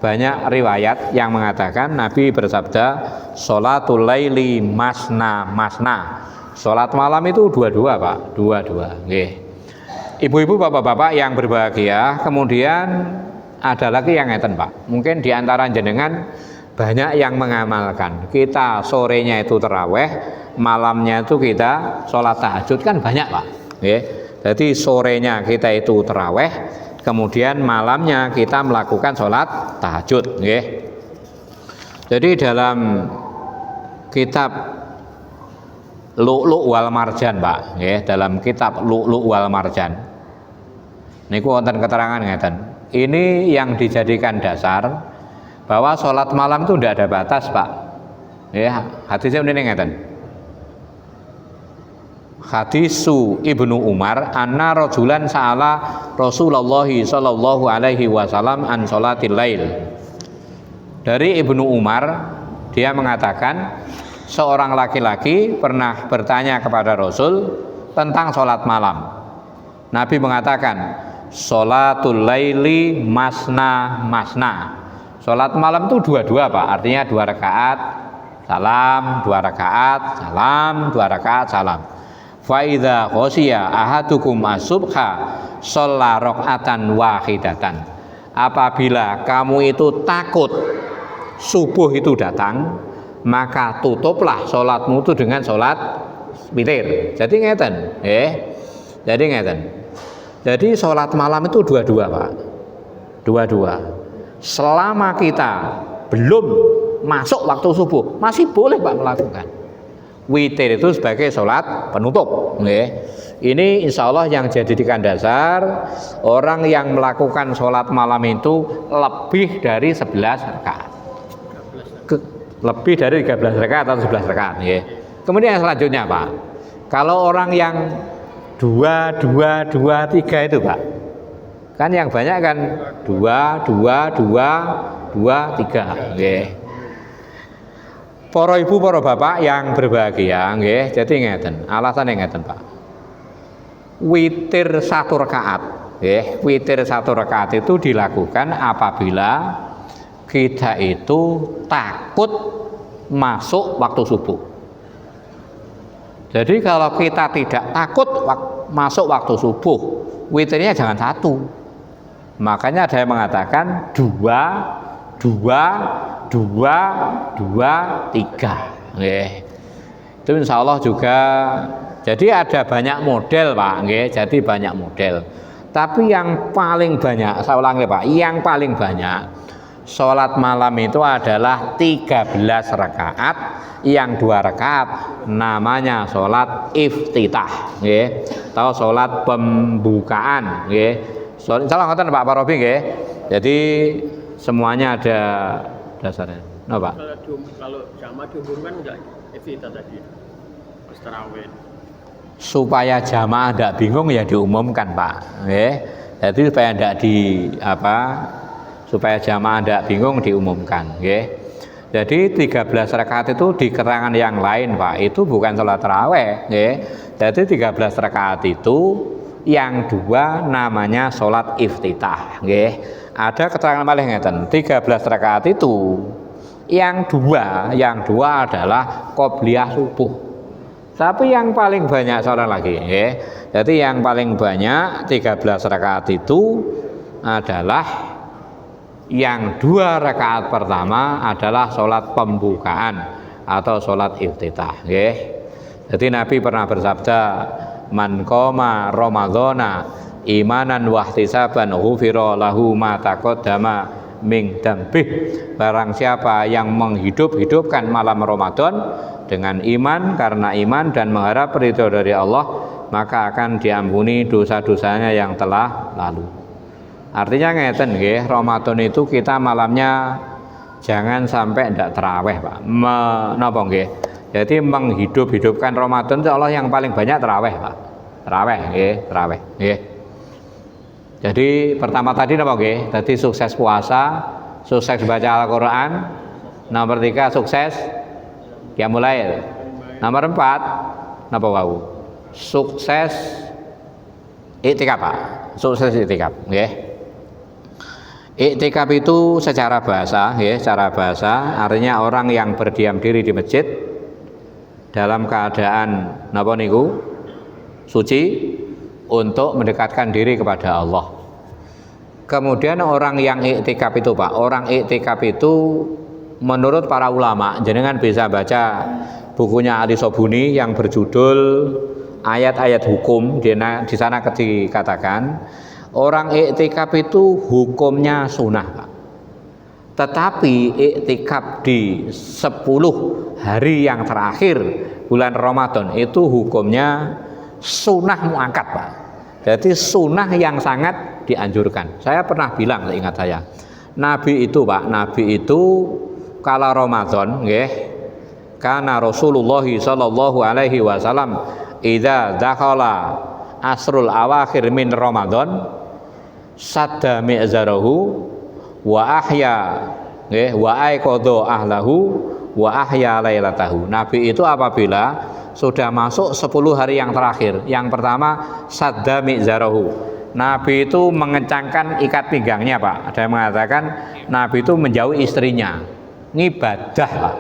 Speaker 1: banyak riwayat yang mengatakan Nabi bersabda, sholatul laili masna. Sholat malam itu 2-2, Pak, 2-2. Ibu-ibu, bapak-bapak yang berbahagia, kemudian ada lagi yang ngeten, Pak. Mungkin diantara jenengan banyak yang mengamalkan. Kita sorenya itu taraweh, malamnya itu kita sholat tahajud, kan banyak, Pak. Jadi sorenya kita itu taraweh, kemudian malamnya kita melakukan sholat tahajud. Jadi dalam kitab Lu'lu' wal Marjan, Pak, dalam kitab Lu'lu' wal Marjan niku wonten keterangan ngeten. Ini yang dijadikan dasar bahwa sholat malam itu tidak ada batas, Pak. Hadisnya ini ngeten. Hadisu Ibnu Umar anna rajulan sa'ala Rasulullah sallallahu alaihi wasallam an sholatil lail. Dari Ibnu Umar, dia mengatakan seorang laki-laki pernah bertanya kepada Rasul tentang sholat malam. Nabi mengatakan, sholatul laili masna. Sholat malam itu 2-2, Pak. Artinya 2 rakaat salam, 2 rakaat salam, 2 rakaat salam. Fa idza khoshiya ahadukum as-subha shalla raq'atan wahidatan. Apabila kamu itu takut subuh itu datang, maka tutuplah sholatmu itu dengan sholat witir. Jadi ngeten, Jadi ngeten. Jadi sholat malam itu 2-2, Pak. 2-2. Selama kita belum masuk waktu subuh, masih boleh, Pak, melakukan. Witir itu sebagai sholat penutup. Ini insya Allah yang dijadikan dasar orang yang melakukan sholat malam itu lebih dari 11 rakaat. Lebih dari 13 rakaat atau 11 rakaat. Kemudian yang selanjutnya, Pak, kalau orang yang 2, 3 itu, Pak, kan yang banyak kan 2, 3. Para ibu, para bapak yang berbahagia, jadi ngeten, alasannya ngeten, Pak. Witir 1 rakaat, witir 1 rakaat itu dilakukan apabila kita itu takut masuk waktu subuh. Jadi kalau kita tidak takut masuk waktu subuh, witirnya jangan satu. Makanya ada yang mengatakan 2, 2, 2, 2, 3. Itu insya Allah juga. Jadi ada banyak model Pak, jadi banyak model. Tapi yang paling banyak, saya ulangi Pak, yang paling banyak sholat malam itu adalah 13 rakaat, yang 2 rakaat namanya sholat iftitah, atau sholat pembukaan, Salah ngoten Pak Parobi, Jadi semuanya ada dasarnya. No, Pak.
Speaker 2: Kalau jamaah diumumkan enggak iftitah tadi, pas tarawih.
Speaker 1: Supaya jamaah tidak bingung ya diumumkan Pak, Jadi supaya tidak supaya jamaah tidak bingung diumumkan, Jadi 13 rakaat itu di keterangan yang lain Pak, itu bukan sholat tarawih, Jadi 13 rakaat itu yang 2 namanya sholat iftitah, Ada keterangan malih ngeten, 13 rakaat itu yang 2 adalah qobliyah subuh. Tapi yang paling banyak sholat lagi, Jadi yang paling banyak 13 rakaat itu adalah yang 2 rakaat pertama adalah sholat pembukaan atau sholat iftitah, Jadi Nabi pernah bersabda, man qoma ramadhana imanan wahtisaban ghufira lahu ma taqaddama min dzambih. Barang siapa yang menghidupkan malam Ramadan dengan iman, karena iman dan mengharap ridho dari Allah, maka akan diampuni dosa-dosanya yang telah lalu. Artinya ngeten Ramadan itu kita malamnya jangan sampai ndak tarawih Pak. Napa nggih? Jadi menghidupkan Ramadan itu Allah yang paling banyak tarawih Pak. Tarawih tarawih Jadi pertama tadi napa nggih? Tadi sukses puasa, sukses baca Al-Qur'an. Nomor 3 sukses qiyamul lail. Nomor 4 napa wau? Sukses iktikaf Pak. Sukses iktikaf, Iktikaf itu secara bahasa, secara bahasa artinya orang yang berdiam diri di masjid dalam keadaan napa niku? Suci untuk mendekatkan diri kepada Allah. Kemudian orang yang iktikaf itu Pak, orang iktikaf itu menurut para ulama, jenengan bisa baca bukunya Ali Sobuni yang berjudul Ayat-ayat Hukum. Di sana dikatakan orang iktikaf itu hukumnya sunnah Pak. Tetapi iktikaf di 10 hari yang terakhir bulan Ramadan itu hukumnya sunnah muakkad Pak. Jadi sunnah yang sangat dianjurkan. Saya pernah bilang, ingat saya, Nabi itu Pak, Nabi itu kala Ramadan, karena Rasulullah sallallahu alaihi wasallam idza dakhala asrul awakhir min Ramadan sadda mi'zarahu wa ahya wa aiqadha ahlahu wa ahya lailatahu. Nabi itu apabila sudah masuk 10 hari yang terakhir, yang pertama sadda mi'zarahu, Nabi itu mengencangkan ikat pinggangnya Pak. Ada yang mengatakan Nabi itu menjauhi istrinya, ngibadah Pak,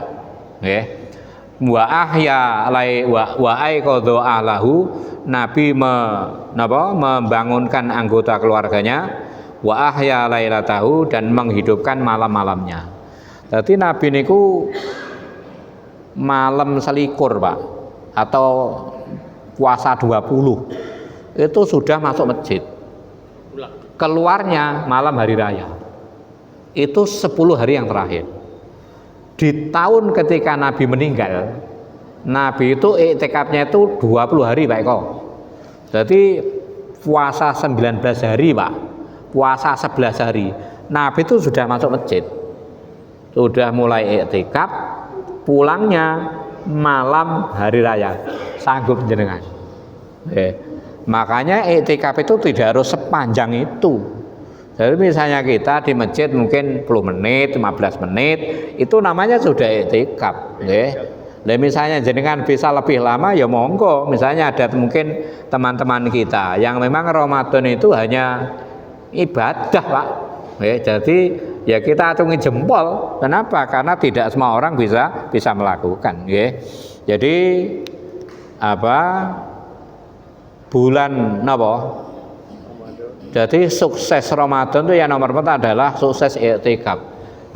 Speaker 1: wa ahya wa aiqadha ahlahu, Nabi membangunkan anggota keluarganya, wa ahya lailatahu, dan menghidupkan malam-malamnya. Jadi Nabi niku malam selikur Pak, atau puasa 20 itu sudah masuk masjid. Keluarnya malam hari raya. Itu 10 hari yang terakhir. Di tahun ketika Nabi meninggal, Nabi itu iktikafnya itu 20 hari Pak Eko. Jadi puasa 19 hari Pak, puasa 11 hari. Nabi itu sudah masuk masjid, sudah mulai iktikaf, pulangnya malam hari raya. Sanggup jenengan. Makanya iktikaf itu tidak harus sepanjang itu. Jadi misalnya kita di masjid mungkin 10 menit, 15 menit, itu namanya sudah iktikaf. Nah, misalnya jenengan bisa lebih lama ya monggo. Misalnya ada mungkin teman-teman kita yang memang Ramadan itu hanya ibadah Pak. Jadi ya kita acungi jempol. Kenapa? Karena tidak semua orang bisa melakukan. Jadi apa bulan napa? Jadi sukses Ramadan itu yang nomor pertama adalah sukses i'tikaf.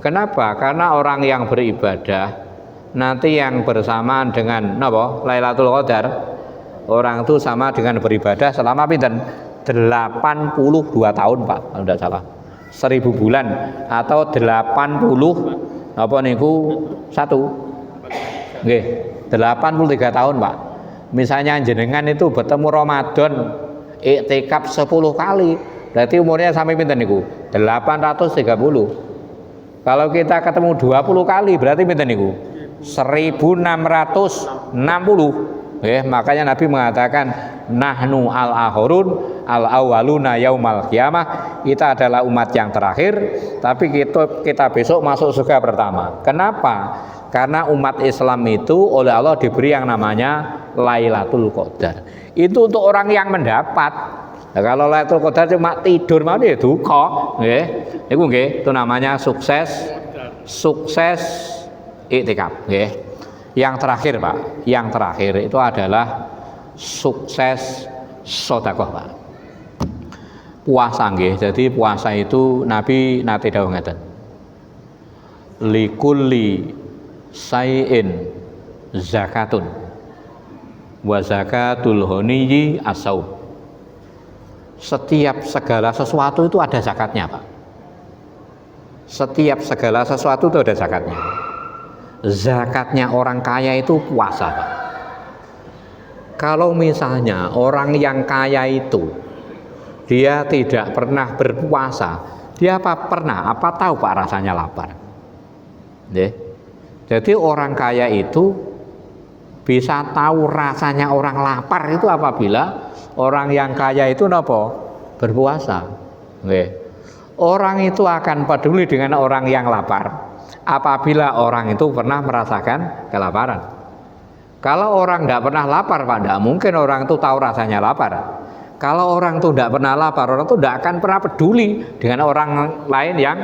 Speaker 1: Kenapa? Karena orang yang beribadah nanti yang bersamaan dengan napa? Lailatul Qadar, orang itu sama dengan beribadah selama pinten? 82 tahun, Pak, kalau tidak salah. 1000 bulan atau 80 apa niku 1. Nggih, 83 tahun, Pak. Misalnya jenengan itu bertemu Ramadan iktikaf 10 kali, berarti umurnya sampai pinten niku? 830. Kalau kita ketemu 20 kali berarti pinten niku? 1660. Makanya Nabi mengatakan nahnu al-akhirun al-awwaluna yaumal qiyamah. Kita adalah umat yang terakhir, tapi kita besok masuk surga pertama. Kenapa? Karena umat Islam itu oleh Allah diberi yang namanya Lailatul Qadar. Itu untuk orang yang mendapat. Nah, kalau Lailatul Qadar cuma tidur mau ya duka, nggih. Niku nggih, itu namanya sukses iktikaf, nggih. Yang terakhir, Pak, yang terakhir itu adalah sukses sedekah, Pak. Puasa nggih. Jadi puasa itu Nabi nate dawuh ngeten. Likulli sayin zakatun wa zakatul ghaniyi as-saum. Setiap segala sesuatu itu ada zakatnya, Pak. Setiap segala sesuatu itu ada zakatnya. Zakatnya orang kaya itu puasa, Pak. Kalau misalnya orang yang kaya itu dia tidak pernah berpuasa, dia apa tahu, Pak, rasanya lapar. Jadi orang kaya itu bisa tahu rasanya orang lapar itu apabila orang yang kaya itu napa? Berpuasa. Orang itu akan peduli dengan orang yang lapar apabila orang itu pernah merasakan kelaparan. Kalau orang tidak pernah lapar, Pak, tidak mungkin orang itu tahu rasanya lapar. Kalau orang itu tidak pernah lapar, orang itu tidak akan pernah peduli dengan orang lain yang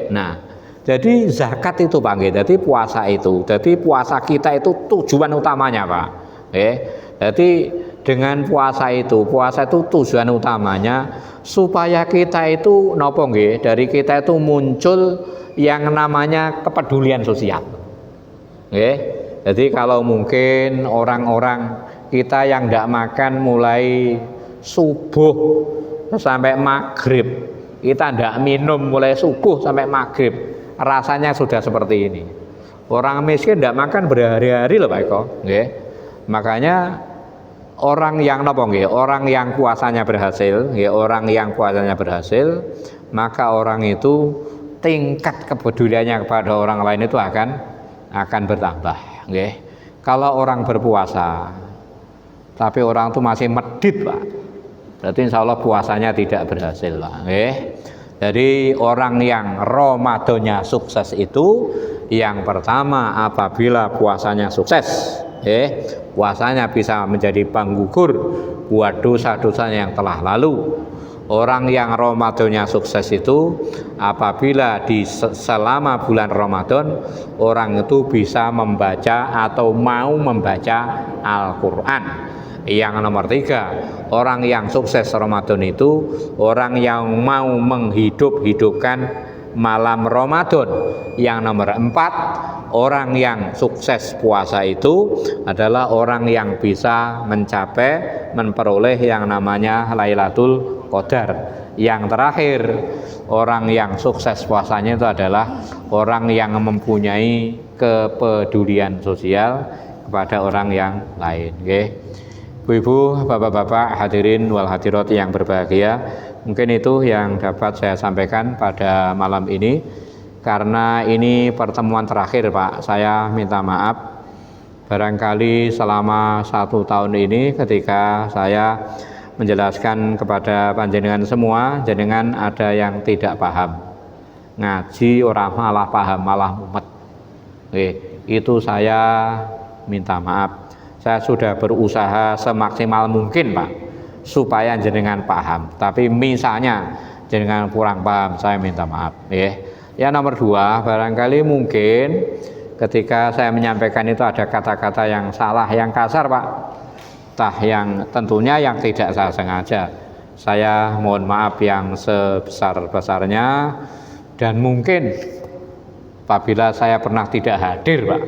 Speaker 1: nah, jadi zakat itu, Pak, jadi puasa itu. Jadi puasa kita itu tujuan utamanya, Pak. Jadi dengan puasa itu tujuan utamanya supaya kita itu nopo nggih, dari kita itu muncul yang namanya kepedulian sosial. Jadi kalau mungkin orang-orang kita yang tidak makan mulai subuh sampai maghrib, kita tidak minum mulai subuh sampai maghrib, rasanya sudah seperti ini. Orang miskin tidak makan berhari-hari loh, Pak Eko. Makanya orang yang orang yang puasanya berhasil, maka orang itu tingkat kepeduliannya kepada orang lain itu akan bertambah. Kalau orang berpuasa tapi orang itu masih medit, Pak, berarti insya Allah puasanya tidak berhasil, Pak. Jadi orang yang Ramadannya sukses itu yang pertama apabila puasanya sukses, puasanya bisa menjadi penggugur buat dosa-dosa yang telah lalu. Orang yang Ramadannya sukses itu apabila selama bulan Ramadan orang itu bisa membaca atau mau membaca Al-Quran. Yang nomor 3, orang yang sukses Ramadan itu orang yang mau menghidupkan malam Ramadan. Yang nomor 4, orang yang sukses puasa itu adalah orang yang bisa memperoleh yang namanya Lailatul Qadar. Yang terakhir, orang yang sukses puasanya itu adalah orang yang mempunyai kepedulian sosial kepada orang yang lain. Ibu-ibu, bapak-bapak, hadirin wal hadirat yang berbahagia, mungkin itu yang dapat saya sampaikan pada malam ini. Karena ini pertemuan terakhir, Pak, saya minta maaf. Barangkali selama 1 tahun ini ketika saya menjelaskan kepada panjenengan semua, jenengan ada yang tidak paham. Ngaji orang malah paham, malah mumet. Itu saya minta maaf. Saya sudah berusaha semaksimal mungkin, Pak, supaya jenengan paham. Tapi misalnya jenengan kurang paham, saya minta maaf. Ya, nomor 2, barangkali mungkin ketika saya menyampaikan itu ada kata-kata yang salah, yang kasar Pak, entah yang tentunya yang tidak saya sengaja. Saya mohon maaf yang sebesar-besarnya, dan mungkin apabila saya pernah tidak hadir Pak,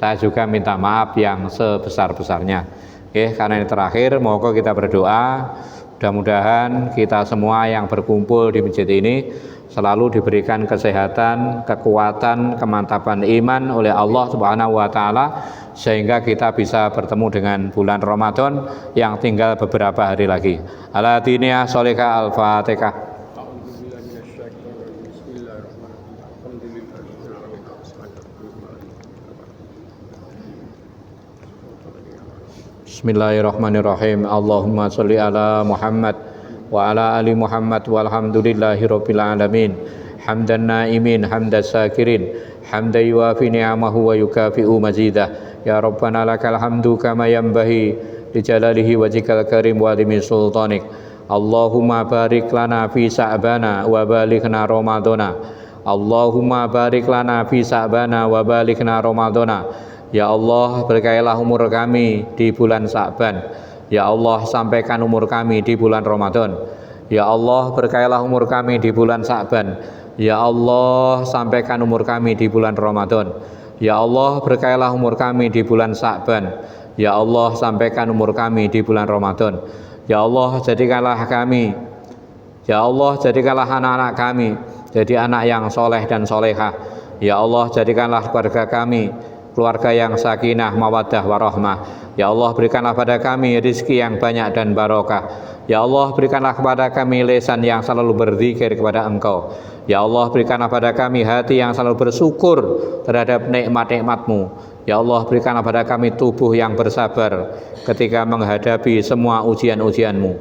Speaker 1: saya juga minta maaf yang sebesar-besarnya. Oke, karena ini terakhir, moga kita berdoa, mudah-mudahan kita semua yang berkumpul di masjid ini selalu diberikan kesehatan, kekuatan, kemantapan iman oleh Allah Subhanahu wa taala, sehingga kita bisa bertemu dengan bulan Ramadan yang tinggal beberapa hari lagi. Ala diniyah sholika al-Fatihah. Bismillahirrahmanirrahim. Allahumma sholli ala Muhammad wa ala ali Muhammad walhamdulillahi rabbil alamin. Hamdan naimin, hamdas syakirin, hamdan yuwafi ni'amahu wa yukafi'u mazidah. Ya Rabbana lakal hamdu kama yanbaghi li jalalihi wajhikal karim wa azimi sultanik. Allahumma barik lana fi sa'bana wa balighna ramadana. Allahumma barik lana fi sa'bana wa balighna ramadana. Ya Allah, berkailah umur kami di bulan Sa'ban. Ya Allah, sampaikan umur kami di bulan Ramadan. Ya Allah, berkailah umur kami di bulan Sa'ban. Ya Allah, sampaikan umur kami di bulan Ramadan. Ya Allah, berkailah umur kami di bulan Sa'ban. Ya Allah, sampaikan umur kami di bulan Ramadan. Ya Allah, jadikanlah kami, ya Allah, jadikanlah anak-anak kami jadi anak yang soleh dan solehah. Ya Allah, jadikanlah keluarga kami keluarga yang sakinah, mawaddah, warahmah. Ya Allah, berikanlah pada kami rizki yang banyak dan barokah. Ya Allah, berikanlah kepada kami lisan yang selalu berzikir kepada Engkau. Ya Allah, berikanlah pada kami hati yang selalu bersyukur terhadap nikmat-nikmat-Mu. Ya Allah, berikanlah pada kami tubuh yang bersabar ketika menghadapi semua ujian-ujian-Mu.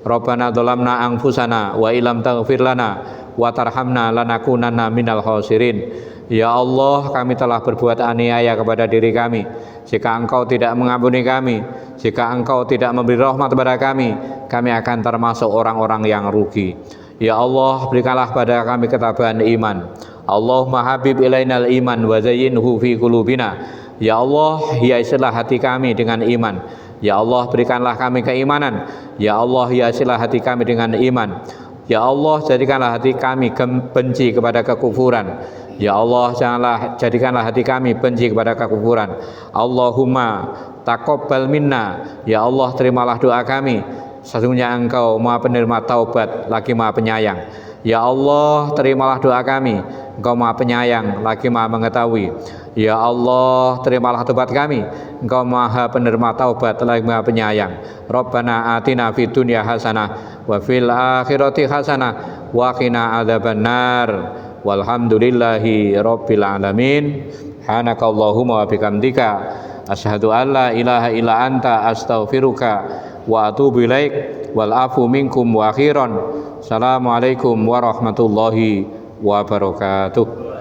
Speaker 1: Rabbana dzalamna anfusana wa illam taghfir lana wa tarhamna lanakunanna minal khasirin. Ya Allah, kami telah berbuat aniaya kepada diri kami. Jika Engkau tidak mengampuni kami, jika Engkau tidak memberi rahmat kepada kami akan termasuk orang-orang yang rugi. Ya Allah, berikanlah pada kami ketabahan iman. Allahumma habib ilainal iman wa zayyinhu fi qulubina. Ya Allah, hiasilah hati kami dengan iman. Ya Allah, berikanlah kami keimanan. Ya Allah, hiasilah hati kami dengan iman. Ya Allah, jadikanlah hati kami benci kepada kekufuran. Ya Allah, jadikanlah hati kami benci kepada kekufuran. Allahumma taqabbal minna. Ya Allah, terimalah doa kami. Sesungguhnya Engkau Maha penerima taubat lagi Maha penyayang. Ya Allah, terimalah doa kami. Engkau Maha penyayang lagi Maha mengetahui. Ya Allah, terimalah taubat kami. Engkau Maha penerima taubat lagi Maha penyayang. Rabbana atina fid dunya hasanah wa fil akhirati hasanah wa qina adzabannar. Walhamdulillahi rabbil alamin. Subhanakallahumma wa bihamdika asyhadu an la ilaha illa anta astaghfiruka wa atubu ilaik. Wal afu minkum wa akhiran. Assalamualaikum warahmatullahi wabarakatuh.